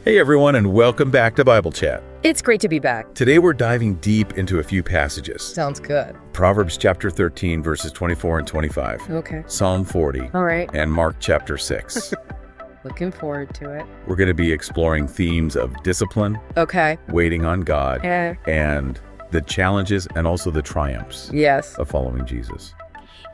Hey everyone, and welcome back to Bible Chat. It's great to be back. Today we're diving deep into a few passages. Sounds good. Proverbs chapter 13, verses 24 and 25. Okay. Psalm 40. All right. And Mark chapter 6. Looking forward to it. We're going to be exploring themes of discipline, Okay. waiting on God, Yeah. and the challenges and also the triumphs Yes. of following Jesus.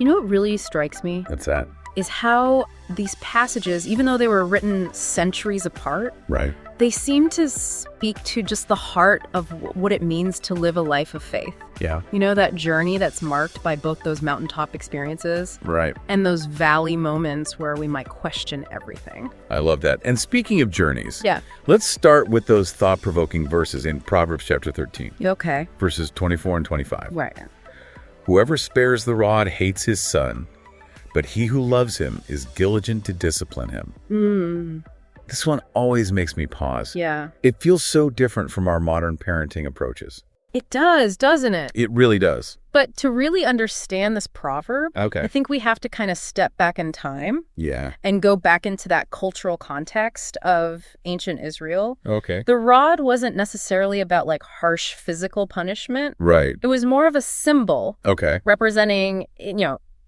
You know what really strikes me That's that. is how these passages, even though they were written centuries apart, Right. they seem to speak to just the heart of what it means to live a life of faith. Yeah. You know, that journey that's marked by both those mountaintop experiences Right. and those valley moments where we might question everything. I love that. And speaking of journeys, Yeah. let's start with those thought-provoking verses in Proverbs chapter 13, Okay. verses 24 and 25. Right. Whoever spares the rod hates his son, but he who loves him is diligent to discipline him. This one always makes me pause. Yeah. It feels so different from our modern parenting approaches. It does, doesn't it? It really does. But to really understand this proverb, Okay. I think we have to kind of step back in time Yeah. and go back into that cultural context of ancient Israel. Okay. The rod wasn't necessarily about like harsh physical punishment. Right. It was more of a symbol Okay. representing,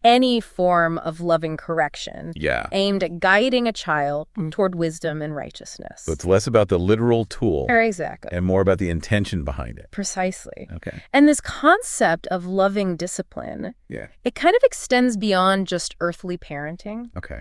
any form of loving correction Yeah. aimed at guiding a child toward wisdom and righteousness. So it's less about the literal tool Exactly. and more about the intention behind it. Precisely. Okay. And this concept of loving discipline, Yeah. it kind of extends beyond just earthly parenting. Okay.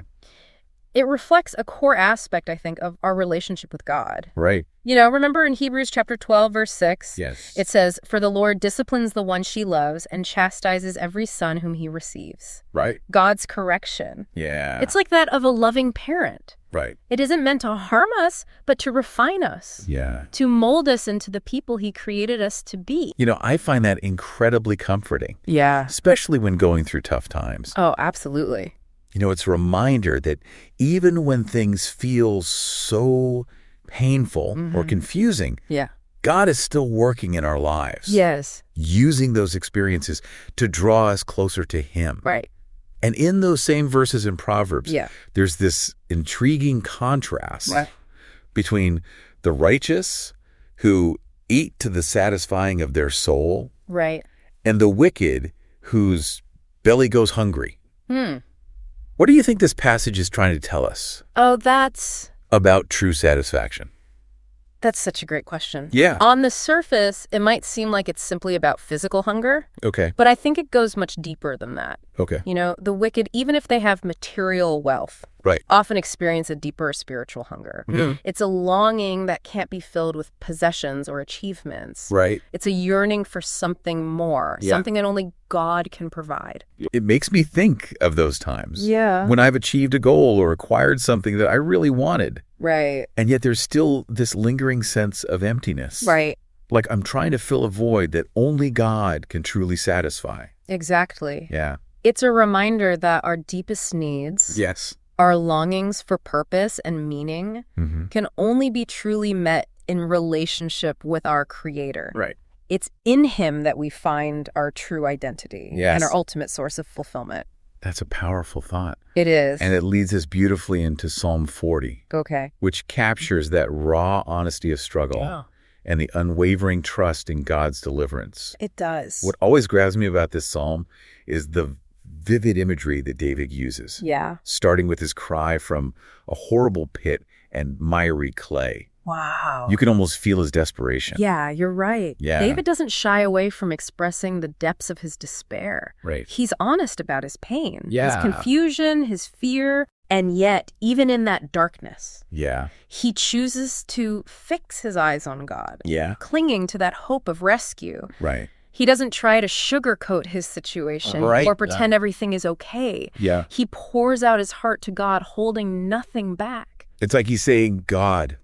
It reflects a core aspect, I think, of our relationship with God. Right. Remember in Hebrews chapter 12, verse 6, Yes. it says, "For the Lord disciplines the one she loves and chastises every son whom he receives." Right. God's correction. Yeah. It's like that of a loving parent. Right. It isn't meant to harm us, but to refine us, Yeah. to mold us into the people he created us to be. I find that incredibly comforting, Yeah. especially when going through tough times. Oh, absolutely. It's a reminder that even when things feel so painful or confusing, Yeah. God is still working in our lives. Yes. Using those experiences to draw us closer to Him. Right. And in those same verses in Proverbs, Yeah. there's this intriguing contrast Right. between the righteous who eat to the satisfying of their soul Right. and the wicked whose belly goes hungry. What do you think this passage is trying to tell us Oh, that's about true satisfaction? such a great question. Yeah. On the surface, it might seem like it's simply about physical hunger, Okay. but I think it goes much deeper than that. Okay. The wicked, even if they have material wealth, Right. often experience a deeper spiritual hunger. It's a longing that can't be filled with possessions or achievements. Right. It's a yearning for something more, Yeah. something that only God can provide. It makes me think of those times. Yeah. When I've achieved a goal or acquired something that I really wanted, Right. and yet there's still this lingering sense of emptiness. Right. Like I'm trying to fill a void that only God can truly satisfy. Exactly. Yeah. It's a reminder that our deepest needs, Yes. our longings for purpose and meaning, can only be truly met in relationship with our Creator. Right. It's in Him that we find our true identity Yes. and our ultimate source of fulfillment. That's a powerful thought. It is. And it leads us beautifully into Psalm 40, Okay. which captures that raw honesty of struggle and the unwavering trust in God's deliverance. It does. What always grabs me about this psalm is the vivid imagery that David uses, Yeah. starting with his cry from a horrible pit and miry clay. Wow. You can almost feel his desperation. Yeah, you're right. Yeah. David doesn't shy away from expressing the depths of his despair. Right. He's honest about his pain, Yeah. his confusion, his fear, and yet, even in that darkness, Yeah. he chooses to fix his eyes on God, Yeah. clinging to that hope of rescue. Right. He doesn't try to sugarcoat his situation Right. or pretend everything is okay. Yeah. He pours out his heart to God, holding nothing back. It's like he's saying, God,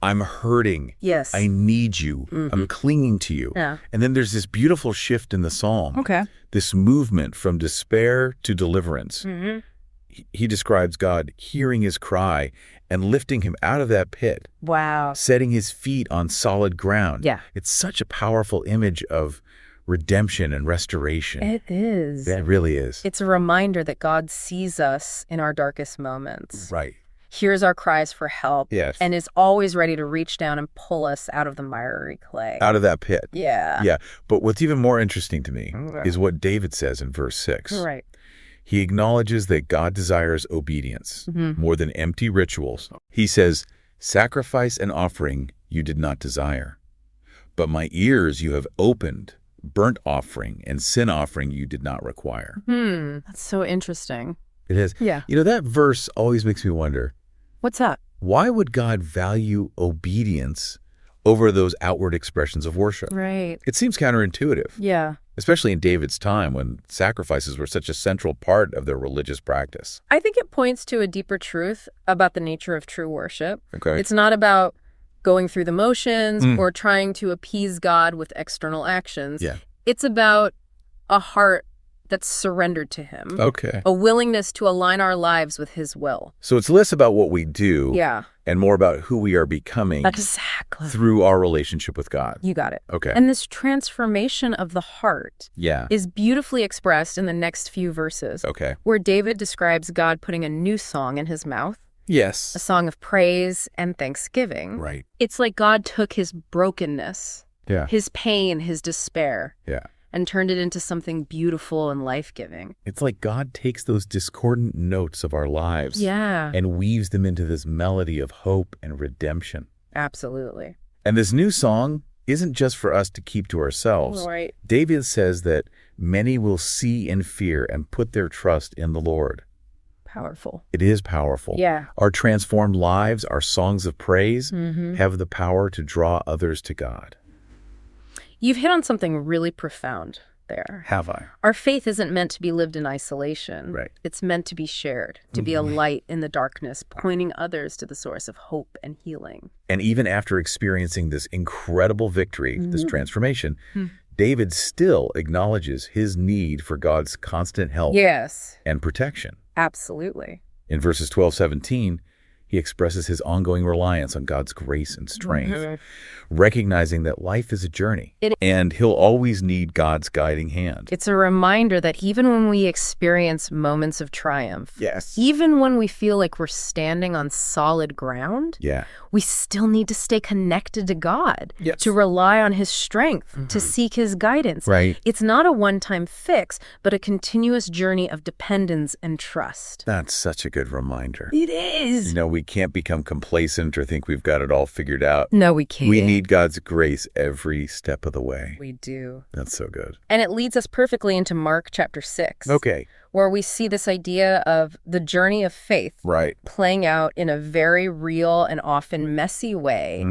I'm hurting. Yes. I need you. I'm clinging to you. Yeah. And then there's this beautiful shift in the psalm. Okay. This movement from despair to deliverance. He describes God hearing his cry and lifting him out of that pit, Wow. setting his feet on solid ground. Yeah. It's such a powerful image of redemption and restoration. It is. That really is. It's a reminder that God sees us in our darkest moments. Right. hears our cries for help, Yes. and is always ready to reach down and pull us out of the miry clay. Out of that pit. Yeah. Yeah. But what's even more interesting to me Okay. is what David says in verse 6. Right. He acknowledges that God desires obedience more than empty rituals. He says, "Sacrifice and offering you did not desire, but my ears you have opened. Burnt offering and sin offering you did not require." That's so interesting. It is. Yeah. That verse always makes me wonder, What's that? why would God value obedience over those outward expressions of worship? Right. It seems counterintuitive, Yeah. especially in David's time when sacrifices were such a central part of their religious practice. I think it points to a deeper truth about the nature of true worship. Okay. It's not about going through the motions or trying to appease God with external actions. Yeah. It's about a heart that's surrendered to him. Okay. A willingness to align our lives with his will. So it's less about what we do Yeah. and more about who we are becoming Exactly. through our relationship with God. You got it. Okay. And this transformation of the heart Yeah. is beautifully expressed in the next few verses, Okay. where David describes God putting a new song in his mouth, a Yes. song of praise and thanksgiving. Right. It's like God took his brokenness, Yeah. his pain, his despair, Yeah. and turned it into something beautiful and life-giving. It's like God takes those discordant notes of our lives Yeah, and weaves them into this melody of hope and redemption. absolutely. And this new song isn't just for us to keep to ourselves. Right. David says that many will see and fear and put their trust in the Lord. Powerful. It is powerful. Yeah. Our transformed lives, our songs of praise, have the power to draw others to God. You've hit on something really profound there. Have I? Our faith isn't meant to be lived in isolation. Right. It's meant to be shared, to be a light in the darkness, pointing others to the source of hope and healing. And even after experiencing this incredible victory, this transformation, David still acknowledges his need for God's constant help Yes, and protection. absolutely. In verses 12-17, he expresses his ongoing reliance on God's grace and strength, recognizing that life is a journey, and he'll always need God's guiding hand. It's a reminder that even when we experience moments of triumph, Yes. even when we feel like we're standing on solid ground, Yeah. we still need to stay connected to God, Yes. to rely on his strength, to seek his guidance. Right. It's not a one-time fix, but a continuous journey of dependence and trust. That's such a good reminder. It is. We can't become complacent or think we've got it all figured out. No, we can't. We need God's grace every step of the way. We do. That's so good. And it leads us perfectly into Mark chapter 6. Okay. Where we see this idea of the journey of faith Right. playing out in a very real and often messy way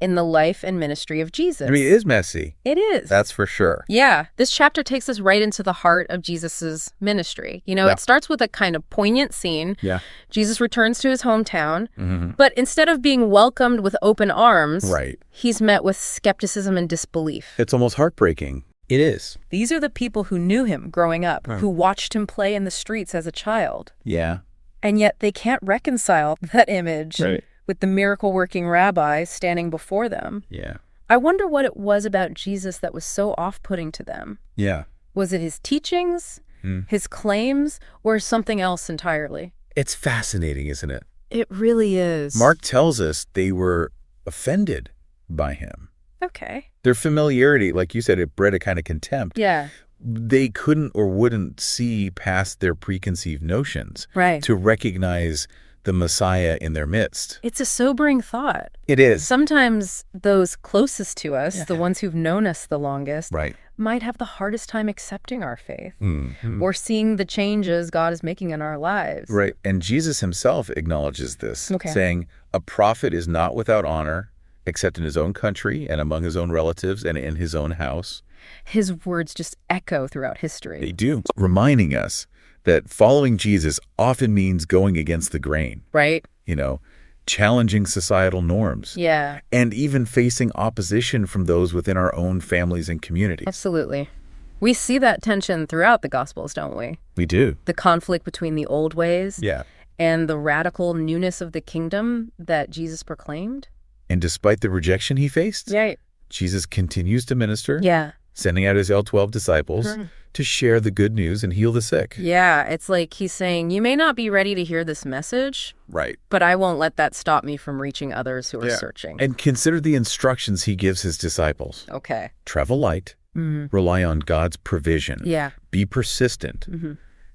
in the life and ministry of Jesus. I mean, it is messy. It is. That's for sure. Yeah. This chapter takes us right into the heart of Jesus's ministry. Yeah. It starts with a kind of poignant scene. Yeah. Jesus returns to his hometown, but instead of being welcomed with open arms, Right. he's met with skepticism and disbelief. It's almost heartbreaking. It is. These are the people who knew him growing up, who watched him play in the streets as a child. Yeah. And yet they can't reconcile that image with the miracle-working rabbi standing before them. Yeah. I wonder what it was about Jesus that was so off-putting to them. Yeah. Was it his teachings, his claims, or something else entirely? It's fascinating, isn't it? It really is. Mark tells us they were offended by him. Okay. Their familiarity, like you said, it bred a kind of contempt. Yeah. They couldn't or wouldn't see past their preconceived notions Right. to recognize the Messiah in their midst. It's a sobering thought. It is. Sometimes those closest to us, the ones who've known us the longest, Right. might have the hardest time accepting our faith Mm-hmm. or seeing the changes God is making in our lives. Right. And Jesus himself acknowledges this, Okay. saying, "A prophet is not without honor, except in his own country and among his own relatives and in his own house." His words just echo throughout history. They do. Reminding us that following Jesus often means going against the grain, Right? challenging societal norms, Yeah, and even facing opposition from those within our own families and communities. absolutely. We see that tension throughout the Gospels, don't we? We do. The conflict between the old ways Yeah. and the radical newness of the kingdom that Jesus proclaimed. And despite the rejection he faced, Right. Jesus continues to minister, Yeah. sending out his 12 disciples to share the good news and heal the sick. Yeah, it's like he's saying, you may not be ready to hear this message, Right. but I won't let that stop me from reaching others who are searching. And consider the instructions he gives his disciples. Okay. Travel light, rely on God's provision, be persistent,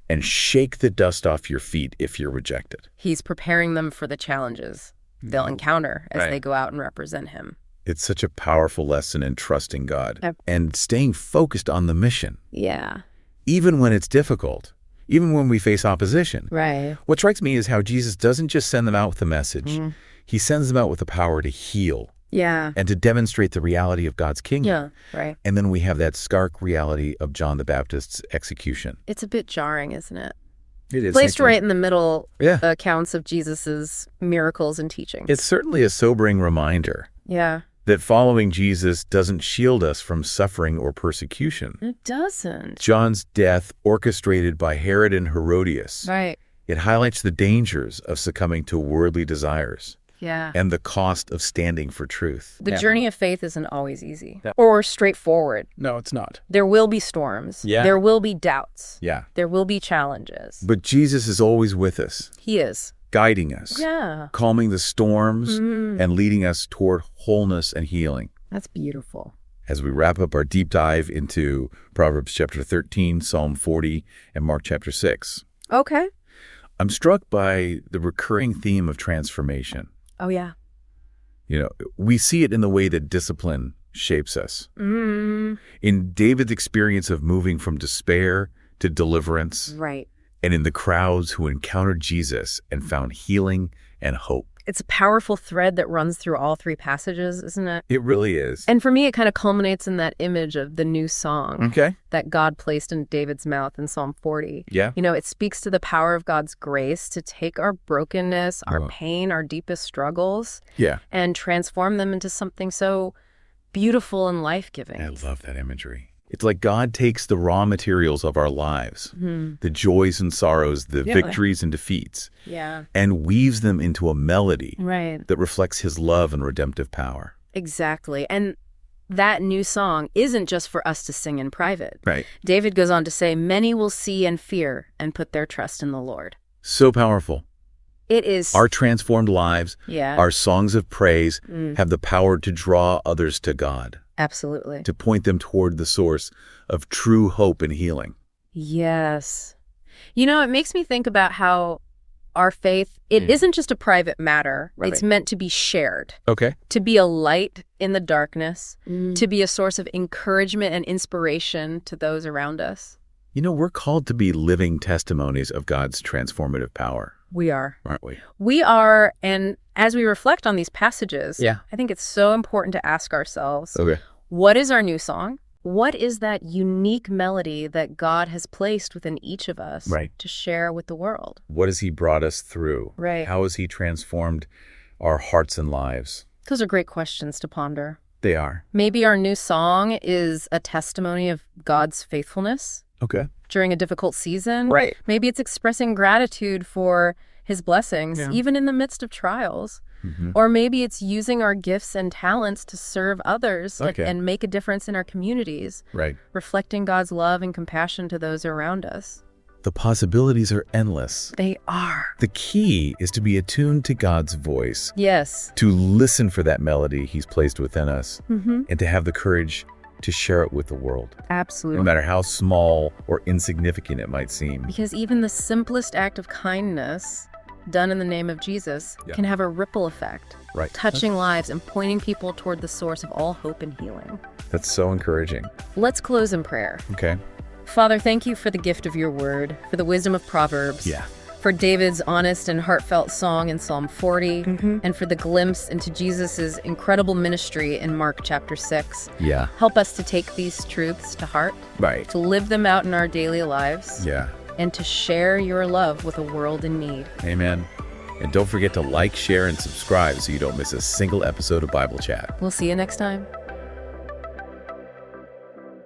and shake the dust off your feet if you're rejected. He's preparing them for the challenges they'll encounter as they go out and represent him. It's such a powerful lesson in trusting God and staying focused on the mission. Yeah. Even when it's difficult, even when we face opposition. Right. What strikes me is how Jesus doesn't just send them out with a message. He sends them out with the power to heal. Yeah. And to demonstrate the reality of God's kingdom. Yeah, right. And then we have that stark reality of John the Baptist's execution. It's a bit jarring, isn't it? It is. Placed right in the middle accounts of Jesus's miracles and teachings. It's certainly a sobering reminder. Yeah. That following Jesus doesn't shield us from suffering or persecution. It doesn't. John's death, orchestrated by Herod and Herodias. Right. It highlights the dangers of succumbing to worldly desires. Yeah. And the cost of standing for truth. The journey of faith isn't always easy or straightforward. No, it's not. There will be storms. Yeah. There will be doubts. Yeah. There will be challenges. But Jesus is always with us. He is. Guiding us. Yeah. Calming the storms and leading us toward wholeness and healing. That's beautiful. As we wrap up our deep dive into Proverbs chapter 13, Psalm 40, and Mark chapter 6. Okay. I'm struck by the recurring theme of transformation. Oh, yeah. You know, we see it in the way that discipline shapes us. In David's experience of moving from despair to deliverance. Right. And in the crowds who encountered Jesus and found healing and hope. It's a powerful thread that runs through all three passages, isn't it? It really is. And for me, it kind of culminates in that image of the new song that God placed in David's mouth in Psalm 40. Yeah. You know, it speaks to the power of God's grace to take our brokenness, our pain, our deepest struggles, and transform them into something so beautiful and life-giving. I love that imagery. It's like God takes the raw materials of our lives, the joys and sorrows, the victories and defeats, and weaves them into a melody that reflects his love and redemptive power. Exactly. And that new song isn't just for us to sing in private. Right. David goes on to say, many will see and fear and put their trust in the Lord. So powerful. It is. Our transformed lives, our songs of praise have the power to draw others to God. Absolutely. To point them toward the source of true hope and healing. Yes. You know, it makes me think about how our faith, it isn't just a private matter. Right. It's meant to be shared. Okay. To be a light in the darkness, to be a source of encouragement and inspiration to those around us. You know, we're called to be living testimonies of God's transformative power. We are. Aren't we? We are, and as we reflect on these passages, I think it's so important to ask ourselves, what is our new song? What is that unique melody that God has placed within each of us to share with the world? What has he brought us through? Right. How has he transformed our hearts and lives? Those are great questions to ponder. They are. Maybe our new song is a testimony of God's faithfulness. Okay. During a difficult season. Right. Maybe it's expressing gratitude for his blessings, even in the midst of trials. Or maybe it's using our gifts and talents to serve others and make a difference in our communities. Right. Reflecting God's love and compassion to those around us. The possibilities are endless. They are. The key is to be attuned to God's voice. Yes. To listen for that melody he's placed within us. And to have the courage to share it with the world. Absolutely. No matter how small or insignificant it might seem. Because even the simplest act of kindness done in the name of Jesus can have a ripple effect. Right. Touching lives and pointing people toward the source of all hope and healing. That's so encouraging. Let's close in prayer. Okay. Father, thank you for the gift of your word, for the wisdom of Proverbs. For David's honest and heartfelt song in Psalm 40, and for the glimpse into Jesus's incredible ministry in Mark chapter 6. Help us to take these truths to heart, to live them out in our daily lives, and to share your love with a world in need. Amen. And don't forget to like, share, and subscribe so you don't miss a single episode of Bible Chat. We'll see you next time.